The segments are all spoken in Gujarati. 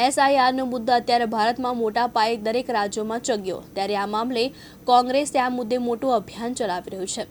એસઆઈઆરનો મુદ્દો અત્યારે ભારતમાં મોટા પાયે દરેક રાજ્યોમાં ચગ્યો, ત્યારે આ મામલે કોંગ્રેસે આ મુદ્દે મોટું અભિયાન ચલાવી રહ્યું છે।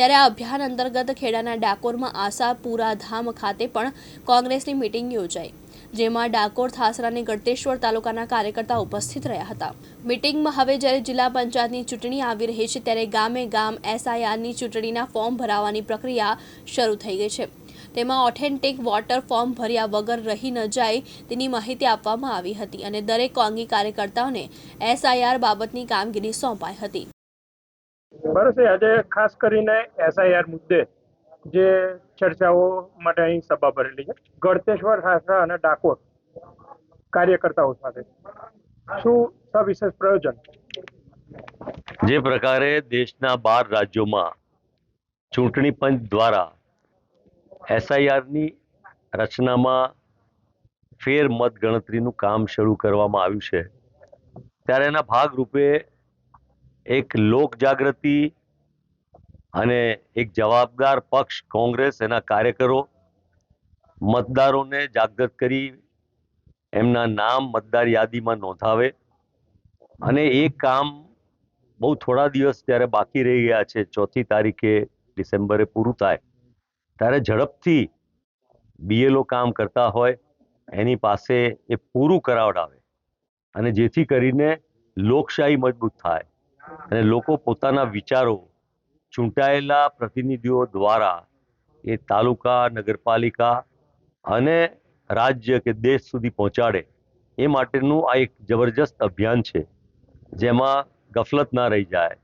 ત્યારે આ અભિયાન અંતર્ગત ખેડાના ડાકોરમાં આશાપુરા ધામ ખાતે પણ કોંગ્રેસની મીટિંગ યોજાઈ, જેમાં ડાકોર, થાસરા અને ગળતેશ્વર તાલુકાના કાર્યકર્તાઓ ઉપસ્થિત રહ્યા હતા। મીટિંગમાં હવે જ્યારે જિલ્લા પંચાયતની ચૂંટણી આવી રહી છે, ત્યારે ગામે ગામ એસઆઈઆરની ચૂંટણીના ફોર્મ ભરાવાની પ્રક્રિયા શરૂ થઈ ગઈ છે। તેમાં ઓથેન્ટિક વોટર ફોર્મ ભર્યા વગર રહી ન જાય તેની માહિતી આપવામાં આવી હતી અને દરેક કોંગી કાર્યકર્તાઓને એસઆઈઆર બાબતની કામગીરી સોંપાઈ હતી। બસ આજે ખાસ કરીને એસઆઈઆર મુદ્દે જે ચર્ચાઓ માટે અહીં સભા ભરેલી છે, ગળતેશ્વર, થાસરા અને ડાકોર કાર્યકર્તાઓ સાથે શું સવિશેષ પ્રયોજન? જે પ્રકારે દેશના 12 રાજ્યોમાં ચૂંટણી પંચ દ્વારા એસઆઈઆરની રચનામાં ફેર મત ગણતરીનું કામ શરૂ કરવામાં આવ્યું છે, ત્યારે એના ભાગરૂપે એક લોક જાગૃતિ અને એક જવાબદાર પક્ષ કોંગ્રેસ, એના કાર્યકરો મતદારોને જાગૃત કરી એમના નામ મતદાર યાદીમાં નોંધાવે અને એ કામ બહુ થોડા દિવસ ત્યારે બાકી રહી ગયા છે, 4મી તારીખે ડિસેમ્બરે પૂરું થાય ત્યારે ઝડપથી બીએલઓ કામ કરતા હોય એની પાસે એ પૂરું કરાવડાવે અને જેથી કરીને લોકશાહી મજબૂત થાય અને લોકો પોતાના વિચારો ચૂંટાયેલા પ્રતિનિધિઓ દ્વારા એ તાલુકા, નગરપાલિકા અને રાજ્ય કે દેશ સુધી પહોંચાડે એ માટેનું આ એક જબરજસ્ત અભિયાન છે, જેમાં ગફલત ના રહી જાય,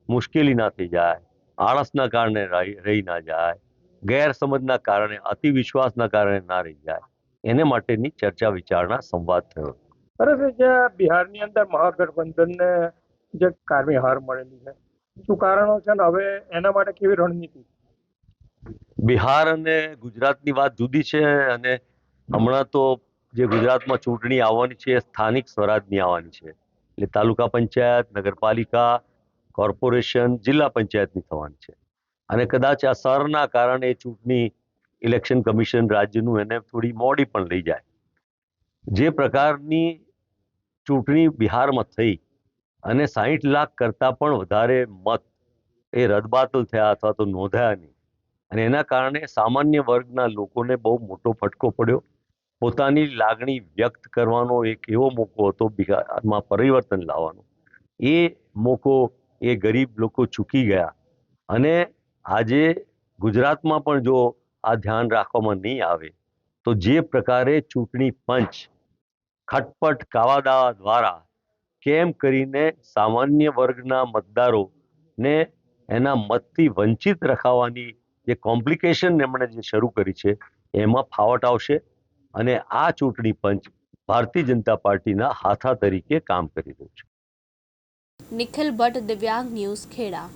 મુશ્કેલી ના થઈ જાય, આળસના કારણે રહી ના જાય, ગેરસમજના કારણે, અતિવિશ્વાસના કારણે ના રહી જાય, એને માટેની ચર્ચા વિચારણા સંવાદ થયો। બરાબર, જે બિહારની અંદર મહાગઠબંધનને જે કારમી હાર મળેલી છે, શું કારણો છે ને હવે એના માટે કેવી રણનીતિ? બિહાર અને ગુજરાતની વાત જુદી છે અને હમણાં તો જે ગુજરાતમાં ચૂંટણી આવવાની છે એ સ્થાનિક સ્વરાજની આવવાની છે, એટલે તાલુકા પંચાયત, નગરપાલિકા, કોર્પોરેશન, જિલ્લા પંચાયતની થવાની છે અને કદાચ આ સરના કારણે ચૂંટણી ઇલેક્શન કમિશન રાજ્યનું એને થોડી મોડી પણ લઈ જાય। જે પ્રકારની ચૂંટણી બિહારમાં થઈ અને 60 લાખ કરતાં પણ વધારે મત એ રદબાતલ થયા અથવા તો નોંધાયા નહીં અને એના કારણે સામાન્ય વર્ગના લોકોને બહુ મોટો ફટકો પડ્યો। પોતાની લાગણી વ્યક્ત કરવાનો એક એવો મોકો હતો બિહારમાં પરિવર્તન લાવવાનો, એ મોકો એ ગરીબ લોકો ચૂકી ગયા અને આજે ગુજરાતમાં પણ જો આ ધ્યાન રાખવામાં નહીં આવે તો જે પ્રકારે ચૂંટણી પંચ ખટપટ કાવાદાવા દ્વારા કેમ કરીને સામાન્ય વર્ગના મતદારોને એના મતથી વંચિત રખાવવાની જે કોમ્પ્લિકેશન એમણે જે શરૂ કરી છે એમાં ફાવટ આવશે અને આ ચૂંટણી પંચ ભારતીય જનતા પાર્ટીના હાથા તરીકે કામ કરી રહ્યું છે। નિખિલ ભટ્ટ, દિવ્યાંગ ન્યૂઝ, ખેડા।